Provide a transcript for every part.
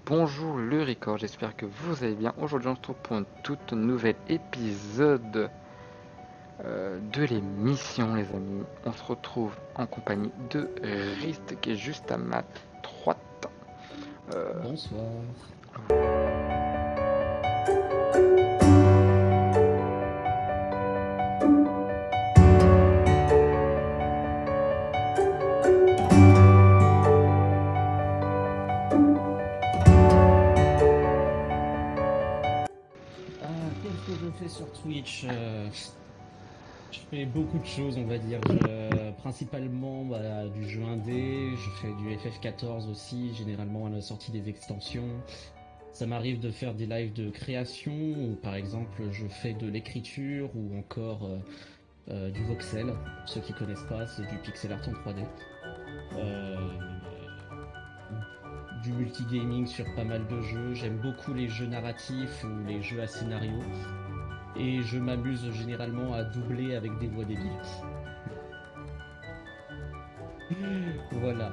Bonjour le record, j'espère que vous allez bien. Aujourd'hui on se retrouve pour un tout nouvel épisode de l'émission les amis. On se retrouve en compagnie de Rist qui est juste à ma droite. Bonsoir. Qu'est-ce que je fais sur Twitch? Je fais beaucoup de choses, on va dire. Principalement du jeu indé, je fais du FF14 aussi, généralement à la sortie des extensions. Ça m'arrive de faire des lives de création, où par exemple je fais de l'écriture ou encore du voxel. Pour ceux qui connaissent pas, c'est du pixel art en 3D. Euh, du multigaming sur pas mal de jeux. J'aime beaucoup les jeux narratifs ou les jeux à scénario. Et je m'amuse généralement à doubler avec des voix débiles. Voilà,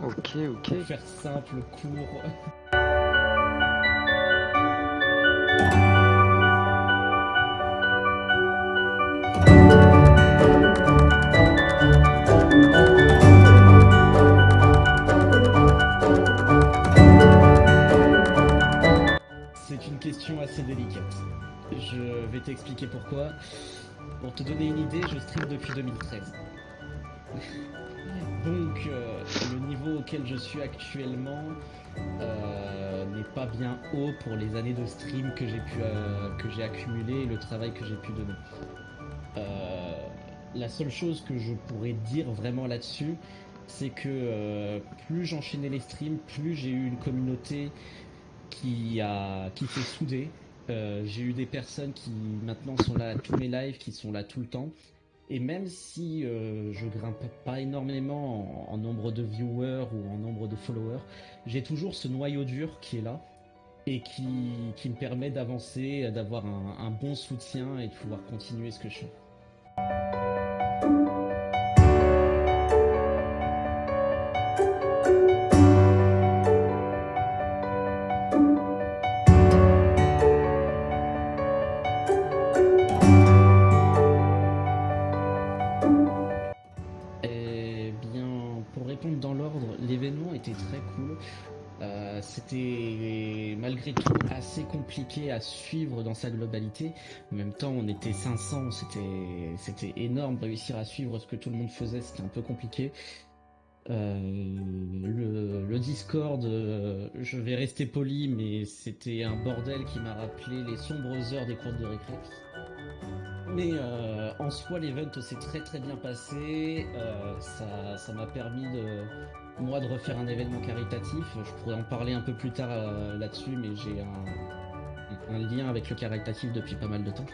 Ok. pour faire simple, court. C'est une question assez délicate. Je vais t'expliquer pourquoi. Pour te donner une idée, je stream depuis 2013. Donc le niveau auquel je suis actuellement n'est pas bien haut pour les années de stream que j'ai accumulé et le travail que j'ai pu donner. La seule chose que je pourrais dire vraiment là-dessus, c'est que plus j'enchaînais les streams, plus j'ai eu une communauté qui s'est soudée. J'ai eu des personnes qui maintenant sont là à tous mes lives, qui sont là tout le temps. Et même si je grimpe pas énormément en nombre de viewers ou en nombre de followers, j'ai toujours ce noyau dur qui est là et qui me permet d'avancer, d'avoir un bon soutien et de pouvoir continuer ce que je fais. Eh bien, pour répondre dans l'ordre, l'événement était très cool. C'était malgré tout assez compliqué à suivre dans sa globalité. En même temps, on était 500, c'était énorme. Réussir à suivre ce que tout le monde faisait, c'était un peu compliqué. Le Discord, je vais rester poli, mais c'était un bordel qui m'a rappelé les sombres heures des cours de récré. Mais en soi, l'event s'est très très bien passé. Ça m'a permis moi de refaire un événement caritatif. Je pourrais en parler un peu plus tard là-dessus, mais j'ai un lien avec le caritatif depuis pas mal de temps.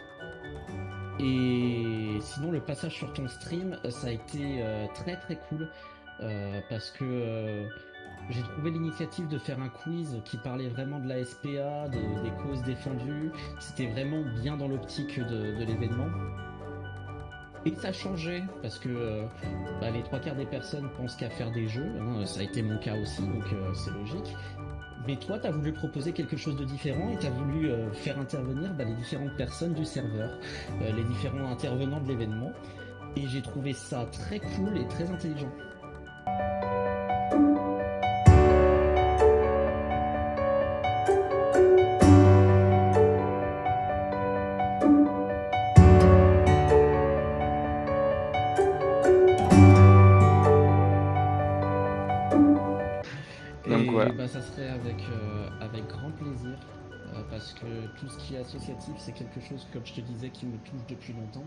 Et sinon, le passage sur ton stream, ça a été très très cool parce que j'ai trouvé l'initiative de faire un quiz qui parlait vraiment de la SPA, des causes défendues. C'était vraiment bien dans l'optique de l'événement. Et ça changeait parce que les trois quarts des personnes pensent qu'à faire des jeux, hein, ça a été mon cas aussi, donc c'est logique. Mais toi, tu as voulu proposer quelque chose de différent et tu as voulu faire intervenir les différentes personnes du serveur, les différents intervenants de l'événement. Et j'ai trouvé ça très cool et très intelligent. Donc voilà. Et ça serait avec grand plaisir, parce que tout ce qui est associatif, c'est quelque chose, comme je te disais, qui me touche depuis longtemps.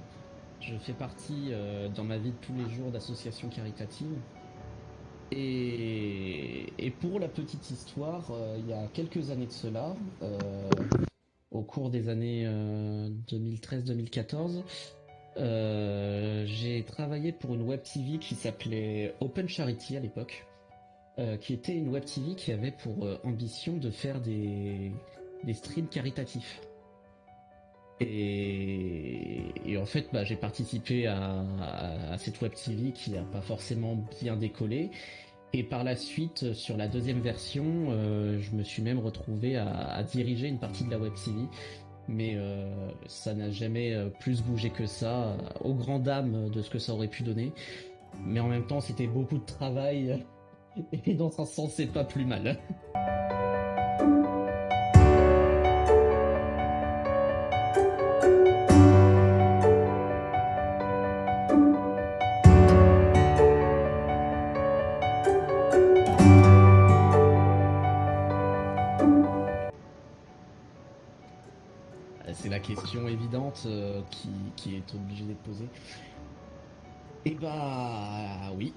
Je fais partie dans ma vie de tous les jours d'associations caritatives. Et pour la petite histoire, il y a quelques années de cela, au cours des années 2013-2014, j'ai travaillé pour une web TV qui s'appelait Open Charity à l'époque, qui était une web TV qui avait pour ambition de faire des streams caritatifs. Et en fait, j'ai participé à cette web TV qui n'a pas forcément bien décollé. Et par la suite, sur la deuxième version, je me suis même retrouvé à diriger une partie de la web TV. Mais ça n'a jamais plus bougé que ça, au grand dam de ce que ça aurait pu donner. Mais en même temps, c'était beaucoup de travail, et dans un sens, c'est pas plus mal. C'est la question évidente qui est obligée d'être posée. Eh bah oui,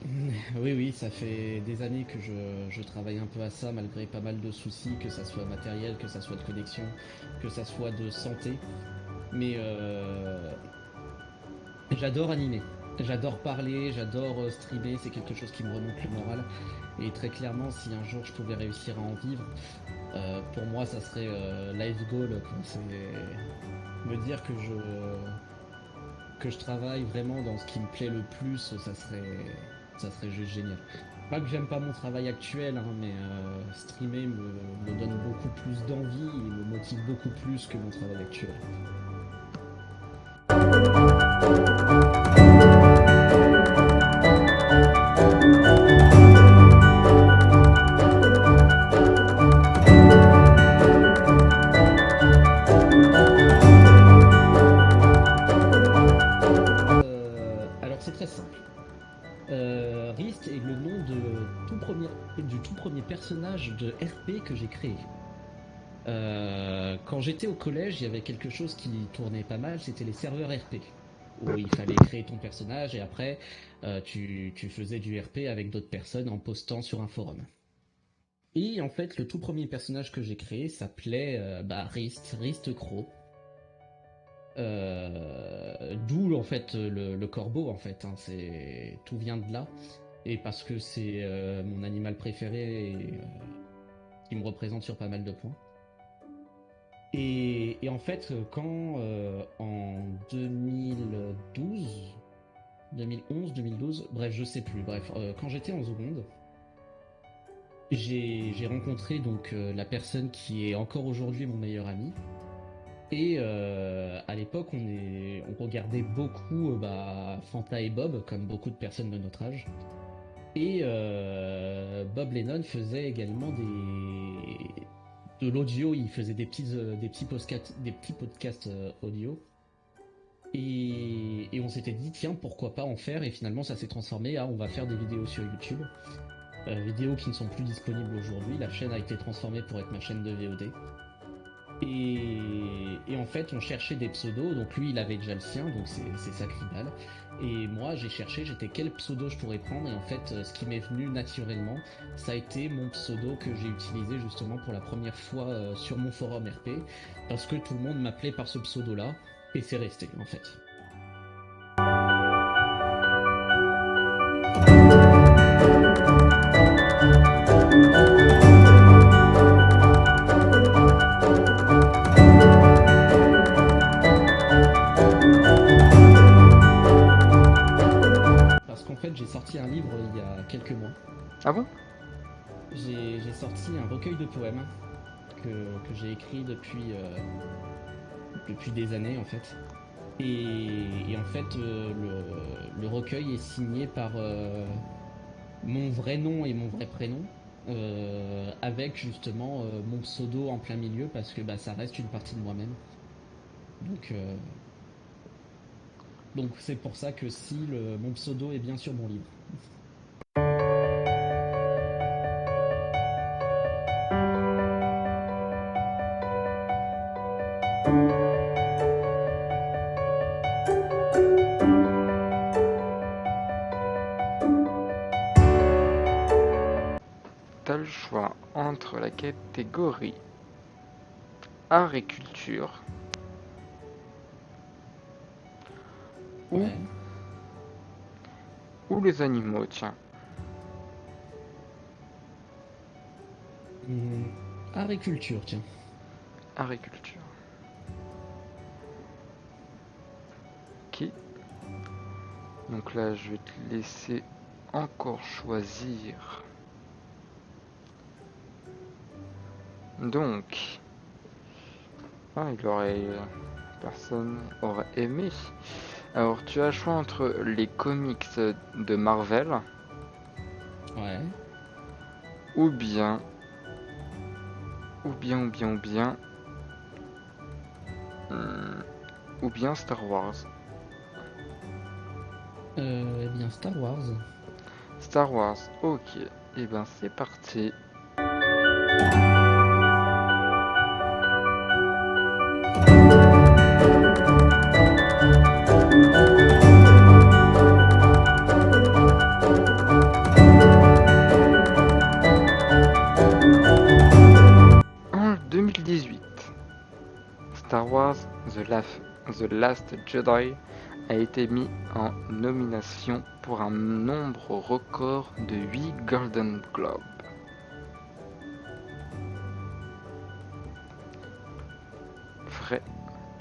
oui, ça fait des années que je travaille un peu à ça malgré pas mal de soucis, que ça soit matériel, que ça soit de connexion, que ça soit de santé. Mais j'adore animer, j'adore parler, j'adore streamer, c'est quelque chose qui me remonte le moral. Et très clairement, si un jour je pouvais réussir à en vivre, pour moi ça serait life goal, quoi. C'est me dire que je travaille vraiment dans ce qui me plaît le plus, ça serait juste génial. Pas que j'aime pas mon travail actuel, hein, mais streamer me donne beaucoup plus d'envie et me motive beaucoup plus que mon travail actuel. Alors c'est très simple. Rist est le nom du tout premier personnage de RP que j'ai créé. Quand j'étais au collège, il y avait quelque chose qui tournait pas mal, c'était les serveurs RP, où il fallait créer ton personnage et après tu faisais du RP avec d'autres personnes en postant sur un forum. Et en fait, le tout premier personnage que j'ai créé s'appelait Rist Crow. D'où en fait le corbeau en fait, hein, c'est tout vient de là et parce que c'est mon animal préféré et qui me représente sur pas mal de points. Et en fait, quand en 2012, 2011, 2012, bref, je sais plus, bref, quand j'étais en seconde, j'ai rencontré donc la personne qui est encore aujourd'hui mon meilleur ami. Et à l'époque, on regardait beaucoup Fanta et Bob, comme beaucoup de personnes de notre âge. Et Bob Lennon faisait également de l'audio, il faisait des petits podcasts audio. Et on s'était dit, tiens, pourquoi pas en faire? Et finalement, ça s'est transformé à on va faire des vidéos sur YouTube. Vidéos qui ne sont plus disponibles aujourd'hui. La chaîne a été transformée pour être ma chaîne de VOD. Et en fait, on cherchait des pseudos. Donc lui, il avait déjà le sien, donc c'est Sacribal. Et moi, j'étais quel pseudo je pourrais prendre. Et en fait, ce qui m'est venu naturellement, ça a été mon pseudo que j'ai utilisé justement pour la première fois sur mon forum RP. Parce que tout le monde m'appelait par ce pseudo-là. Et c'est resté, en fait. Parce qu'en fait, j'ai sorti un livre il y a quelques mois. Ah bon? J'ai sorti un recueil de poèmes que j'ai écrit depuis des années en fait. Et en fait, le recueil est signé par mon vrai nom et mon vrai prénom, avec justement mon pseudo en plein milieu parce que ça reste une partie de moi-même. Donc, euh, donc c'est pour ça que si mon pseudo est bien sur mon livre. T'as le choix entre la catégorie art et culture Ouais. ou les animaux, tiens. Art et culture, tiens. Art et culture. Ok. Donc là, je vais te laisser encore choisir Donc, personne aurait aimé. Alors, tu as le choix entre les comics de Marvel Ouais. ou bien, ou bien, hum, ou bien Star Wars. Eh bien, Star Wars. Star Wars, ok. Et ben c'est parti. En 2018, Star Wars The Last Jedi a été mis en nomination pour un nombre record de 8 Golden Globes. Vrai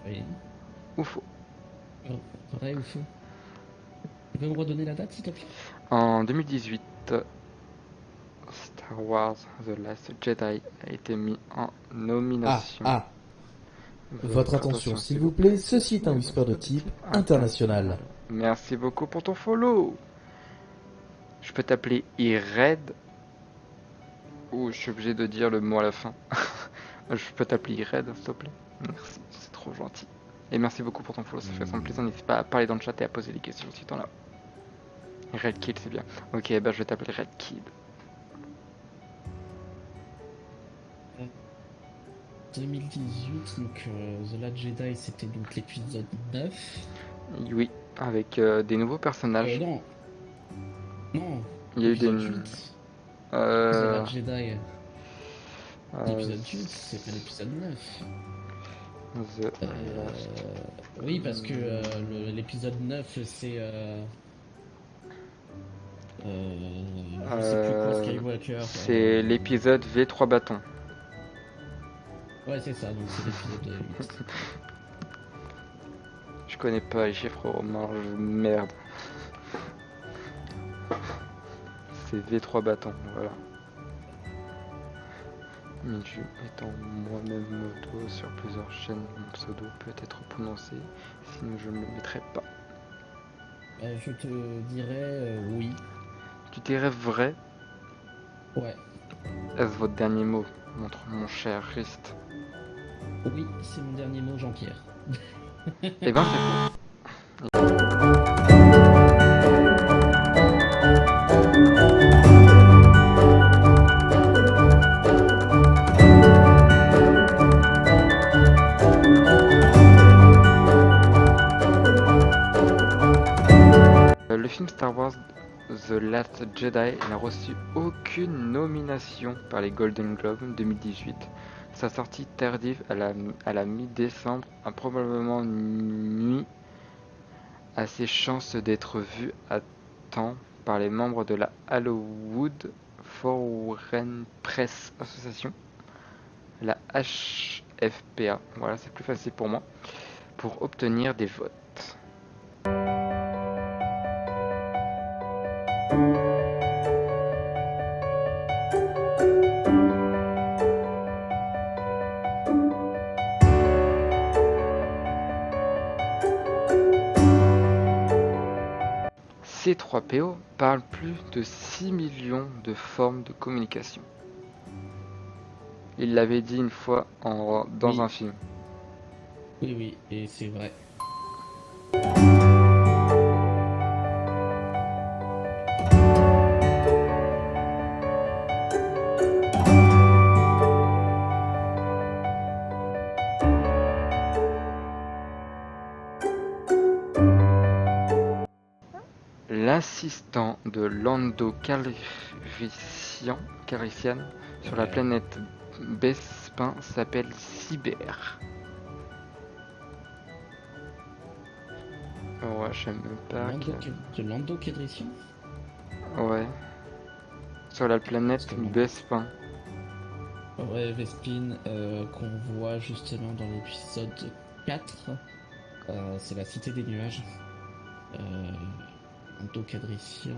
Oui. ou faux? Vrai ou faux? Tu peux me redonner la date, s'il te plaît? En 2018, Star Wars The Last Jedi a été mis en nomination. Votre attention, s'il vous plaît, ceci est un whisper de type international. Merci beaucoup pour ton follow. Je peux t'appeler Ired ou je suis obligé de dire le mot à la fin? Je peux t'appeler Ired, s'il te plaît? Merci, c'est trop gentil. Et merci beaucoup pour ton follow, ça fait plaisir. N'hésite pas à parler dans le chat et à poser des questions si t'en as. Red Kid, c'est bien. Ok, bah je vais t'appeler Red Kid. 2018, donc The Last Jedi, c'était donc l'épisode 9. Oui, avec des nouveaux personnages. Non. Non. Il y a eu Épisode des... 8. The Euh... Last Jedi. L'épisode 8, c'est pas l'épisode 9. The Last... Oui, parce que l'épisode 9, c'est... je sais plus quoi, Skywalker. C'est l'épisode V3 bâtons. Ouais, c'est ça, donc c'est l'épisode 8. Je connais pas les chiffres romains, merde. C'est V3 bâtons, voilà. Miju étant moi-même moto sur plusieurs chaînes, mon pseudo peut être prononcé, sinon je ne le mettrai pas. Je te dirais oui. Tu dirais vrai? Ouais. Est-ce votre dernier mot, mon cher Rist? Oui, c'est mon dernier mot, Jean-Pierre. Eh ben c'est faux. Le film Star Wars The Last Jedi n'a reçu aucune nomination par les Golden Globes 2018. Sa sortie tardive à la mi-décembre a probablement nuit à ses chances d'être vu à temps par les membres de la Hollywood Foreign Press Association, la HFPA, voilà c'est plus facile pour moi, pour obtenir des votes. C3PO parle plus de 6 millions de formes de communication. Il l'avait dit une fois dans un film. Oui, et c'est vrai. L'assistant de Lando Calrissian sur la planète Bespin s'appelle Cyber. Ouais, je sais même pas. De Lando Calrissian. Ouais. Sur la planète Bespin. Ouais, Vespine, qu'on voit justement dans l'épisode 4. C'est la Cité des Nuages. Lando Calrissian.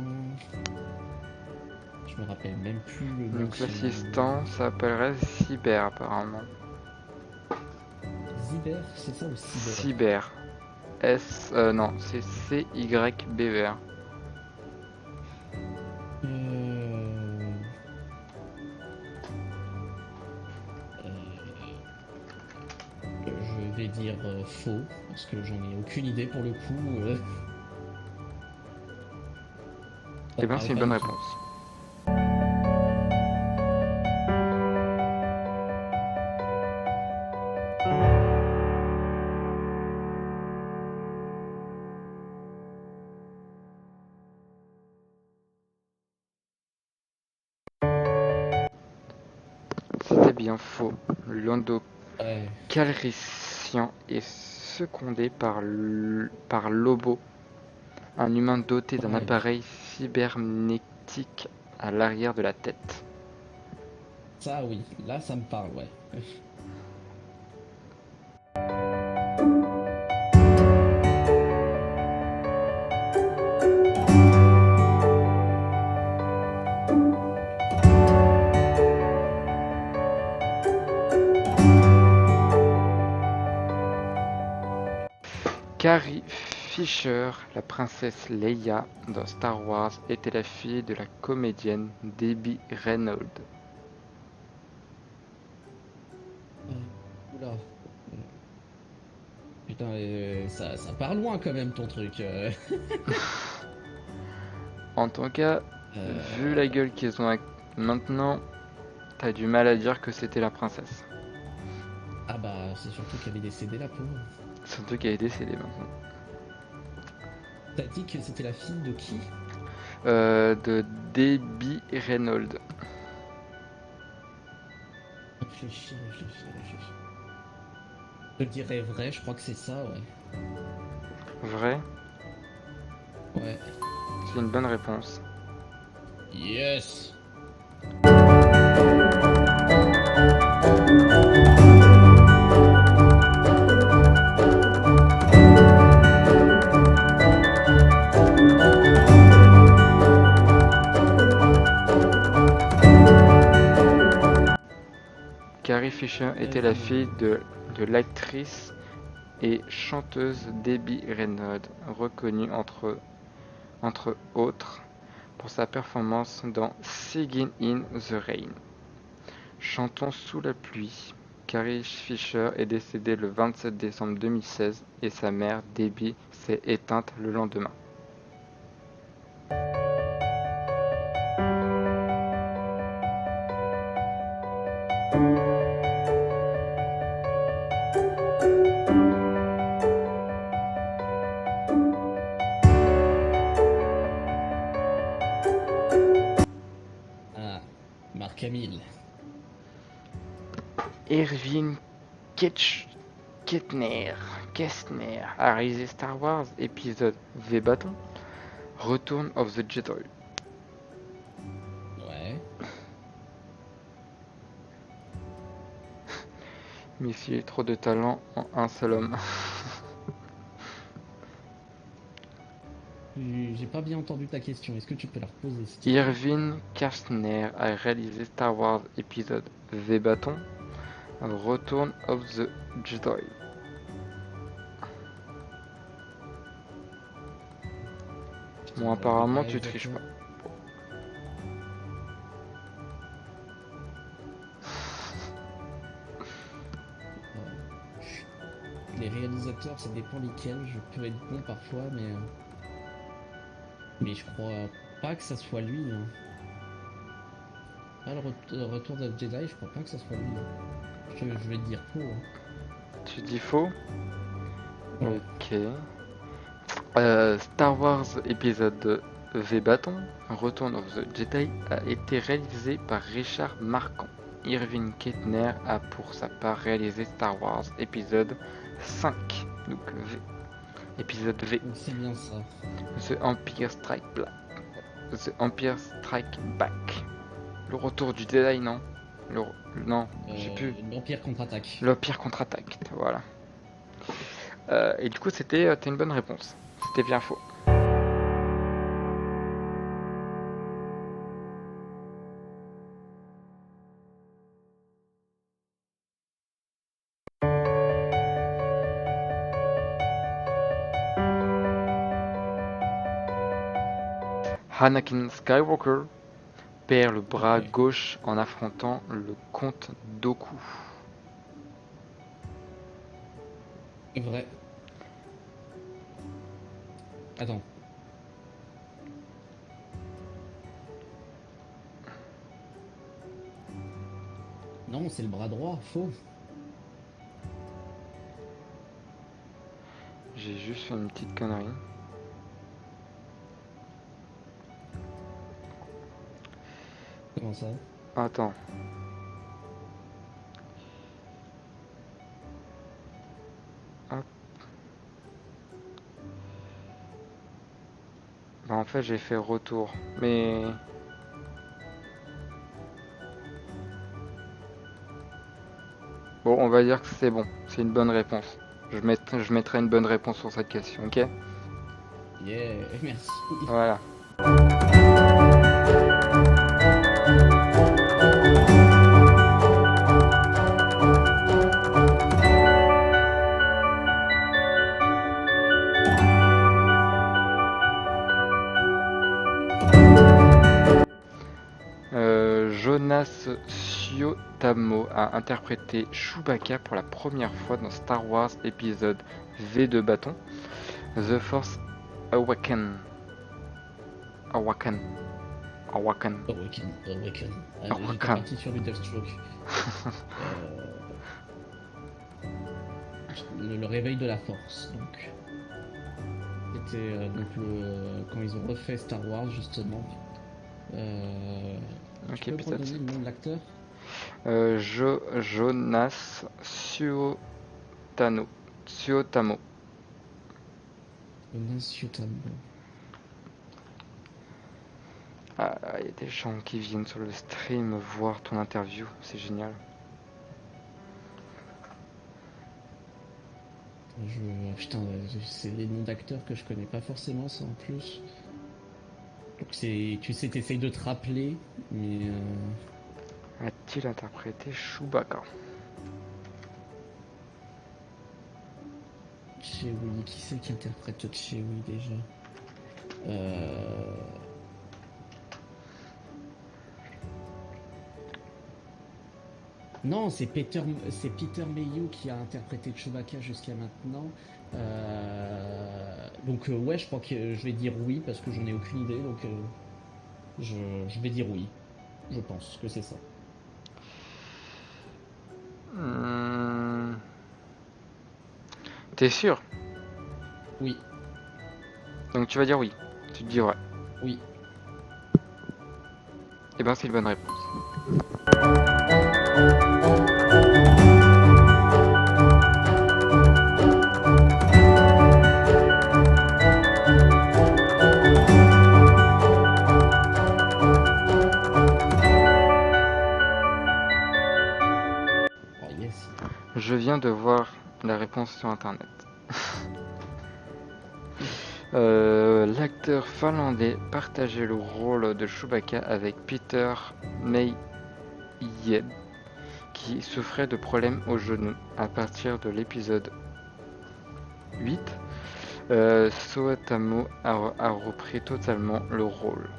Je me rappelle même plus le nom de Donc son... l'assistant s'appellerait Cyber apparemment. Zyber, c'est ça ou Cyber? Cyber. Non, c'est CYBR. Euh... Je vais dire faux, parce que j'en ai aucune idée pour le coup. Ça Eh me bien, parle c'est une pas bonne du tout. réponse. C'était bien faux. Lando Ouais. Calrissian est secondé par Lobo, un humain doté d'un Ouais. appareil cybernétique à l'arrière de la tête. Ça oui, là ça me parle, ouais. Carrie Fisher, la princesse Leia dans Star Wars, était la fille de la comédienne Debbie Reynolds. Oula. Putain, ça part loin quand même ton truc. En tout cas, vu la Euh, gueule qu'ils ont maintenant, t'as du mal à dire que c'était la princesse. Ah bah c'est surtout qu'elle est décédée la pauvre. Surtout qu'elle est décédée maintenant. T'as dit que c'était la fille de qui? De Debbie Reynolds. Réfléchis, réfléchis, réfléchis. Je dirais vrai, je crois que c'est ça, ouais. Vrai, Ouais. c'est une bonne réponse. Yes! Carrie Fisher était la fille de l'actrice et chanteuse Debbie Reynolds, reconnue entre autres pour sa performance dans Singin' in the Rain. Chantons sous la pluie. Carrie Fisher est décédée le 27 décembre 2016 et sa mère, Debbie, s'est éteinte le lendemain. Ah, Marc Hamill. Irving Kestner a réalisé Star Wars épisode V Bâton, Return of the Jedi. Ouais. Mais s'il y a trop de talent en un seul homme. J'ai pas bien entendu ta question. Est-ce que tu peux la reposer, s'il te plaît? Irving Kestner a réalisé Star Wars épisode V Bâton, Return of the Jedi. Bon, apparemment, tu triches pas. Les réalisateurs, ça dépend lesquels. Je peux être bon parfois, mais je crois pas que ça soit lui. Hein. Ah, le retour de Jedi, je crois pas que ça soit lui. Hein. Je vais te dire faux. Hein. Tu dis faux? Ouais. Ok. Star Wars épisode V Bâton, Return of the Jedi, a été réalisé par Richard Marquand. Irving Kestner a pour sa part réalisé Star Wars épisode 5, donc V. Épisode V. Donc c'est bien ça. The Empire Strike Back. Le retour du Jedi, non? Non, je sais plus. L'Empire contre-attaque. L'Empire contre-attaque, voilà. Et du coup, c'était une bonne réponse. C'était bien faux. Anakin Skywalker perd le bras Ok. gauche en affrontant le comte Dooku. Vrai. Attends. Non, c'est le bras droit, faux. J'ai juste fait une petite connerie. Comment ça? Attends. Hop. Bah en fait j'ai fait retour. Mais... Bon, on va dire que c'est bon. C'est une bonne réponse. Je mettrai une bonne réponse sur cette question, ok? Yeah, merci. Voilà. Jonas Suotamo a interprété Chewbacca pour la première fois dans Star Wars épisode V de bâton, The Force Awakens. Awaken. Awaken. Awaken, Awaken. J'étais Awaken. parti sur du Deathstroke. Euh, le réveil de la force, donc. C'était quand ils ont refait Star Wars, justement. Tu Ok, peux me épisode redonner 7. le nom de l'acteur? Jonas Suotamo. Jonas Yutamo. Ah, il y a des gens qui viennent sur le stream voir ton interview, c'est génial. Putain, c'est des noms d'acteurs que je connais pas forcément, ça en plus. Donc tu sais, t'essayes de te rappeler, mais A-t-il interprété Chewbacca? Chewie, qui c'est qui interprète Chewie déjà? Euh... Non, c'est Peter Mayhew qui a interprété Chewbacca jusqu'à maintenant. Donc ouais, je crois que je vais dire oui parce que j'en ai aucune idée, donc je vais dire oui. Je pense que c'est ça. Hmm, T'es sûr? Oui, Donc tu vas dire oui. Tu te dis ouais. oui. Eh ben c'est une bonne réponse. Oh yes. Je viens de voir la réponse sur internet. L'acteur finlandais partageait le rôle de Chewbacca avec Peter Mayhew, qui souffrait de problèmes au genou à partir de l'épisode 8. Suotamo a repris totalement le rôle.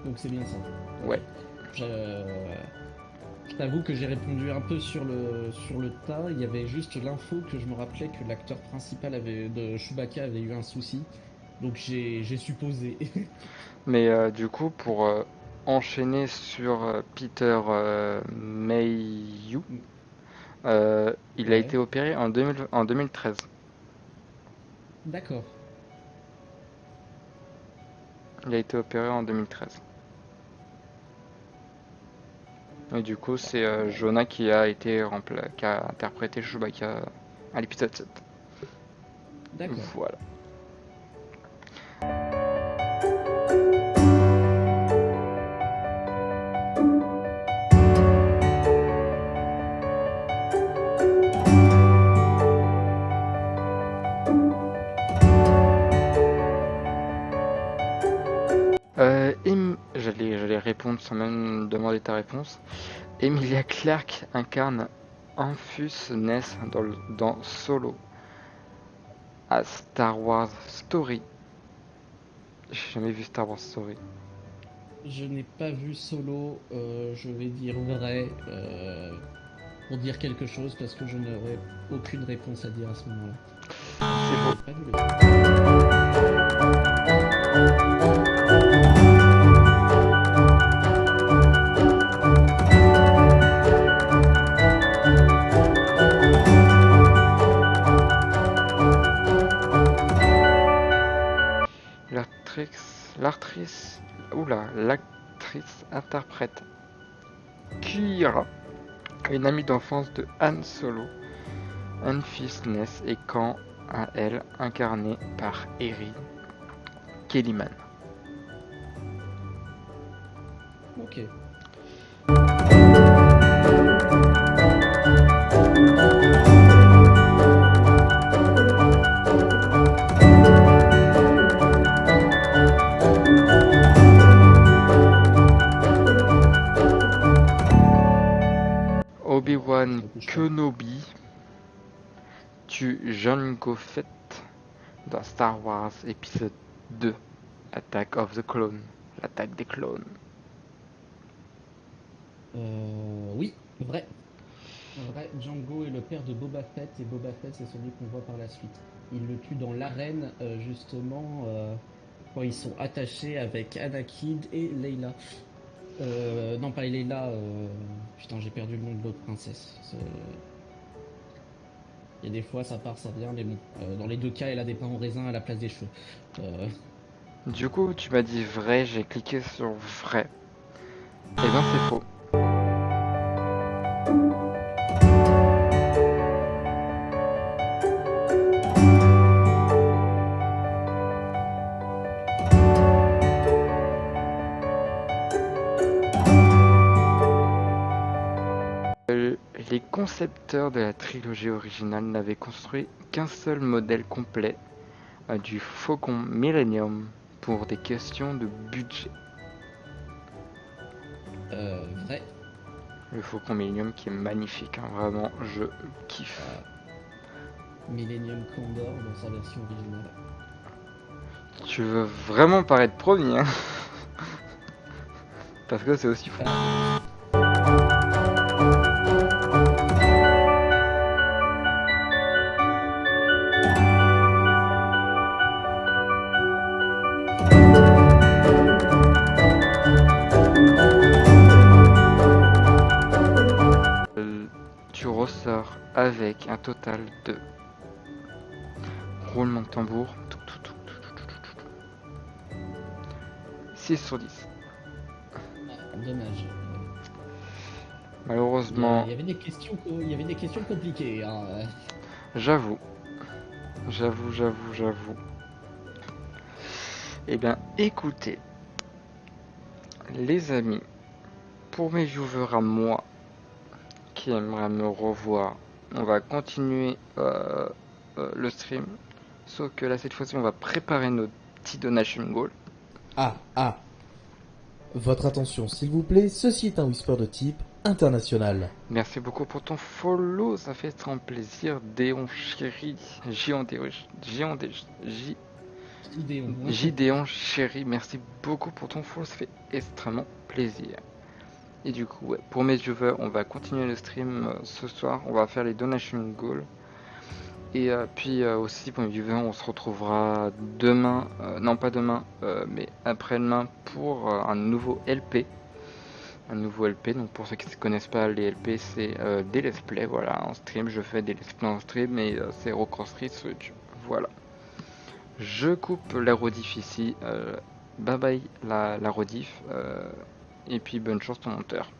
Donc c'est bien ça. Ok. Ouais. Je t'avoue que j'ai répondu un peu sur le tas. Il y avait juste l'info que je me rappelais que l'acteur principal de Chewbacca avait eu un souci. Donc j'ai supposé. Mais du coup, pour enchaîner sur Peter Mayhew, il a Ouais. été opéré en 2013. D'accord. Il a été opéré en 2013. Et du coup, c'est Bon. Jonah qui qui a interprété Chewbacca à l'épisode 7. D'accord. Voilà. J'allais répondre sans même demander ta réponse. Emilia Clarke incarne Enfys Nest dans Solo, à Star Wars Story. J'ai jamais vu Star Wars Story. Je n'ai pas vu Solo, je vais dire vrai pour dire quelque chose parce que je n'aurai aucune réponse à dire à ce moment-là. C'est faux. Pas du tout. L'actrice interprète Kira, une amie d'enfance de Han Solo. Anne Ness est quant à elle incarnée par Erin Kellyman. Ok. Obi-Wan Ça touche pas. Kenobi tue Jango Fett dans Star Wars épisode 2, Attack of the Clone, l'attaque des clones. Oui, vrai. Vrai, Django est le père de Boba Fett et Boba Fett c'est celui qu'on voit par la suite. Il le tue dans l'arène justement quand ils sont attachés avec Anakin et Leila. Non pas Leila, putain j'ai perdu le nom de l'autre princesse. Il y a des fois ça part, ça vient, mais bon. Dans les deux cas elle a des pains en raisin à la place des cheveux. Du coup, tu m'as dit vrai, j'ai cliqué sur vrai. Et ben c'est faux. Les concepteurs de la trilogie originale n'avaient construit qu'un seul modèle complet du Faucon Millennium pour des questions de budget. Vrai. Le Faucon Millennium qui est magnifique, hein, vraiment, je kiffe. Millennium Condor dans sa version originale. Tu veux vraiment paraître premier, hein. Parce que c'est aussi fou. Tu ressors avec un total de roulement de tambour 6 sur 10. Dommage. Malheureusement, Il y avait des questions compliquées. Hein. j'avoue. Eh bien, écoutez, les amis, pour mes viewers à moi qui aimeraient me revoir, on va continuer le stream. Sauf que là, cette fois-ci, on va préparer notre petit donation goal. Ah. Votre attention, s'il vous plaît, ceci est un Whisper de type international. Merci beaucoup pour ton follow, ça fait extrêmement plaisir. Déon chéri, Gideon chéri, merci beaucoup pour ton follow, ça fait extrêmement plaisir. Et du coup, ouais, pour mes viewers, on va continuer le stream ce soir, on va faire les donation goals. Et puis aussi pour mes viewers, on se retrouvera demain, non pas demain, mais après-demain pour un nouveau LP. Donc pour ceux qui ne connaissent pas, les LP c'est des let's play, voilà, en stream, je fais des let's play en stream, et c'est reconstruit sur YouTube, voilà. Je coupe la rediff ici, bye bye la rediff, et puis bonne chance ton monteur.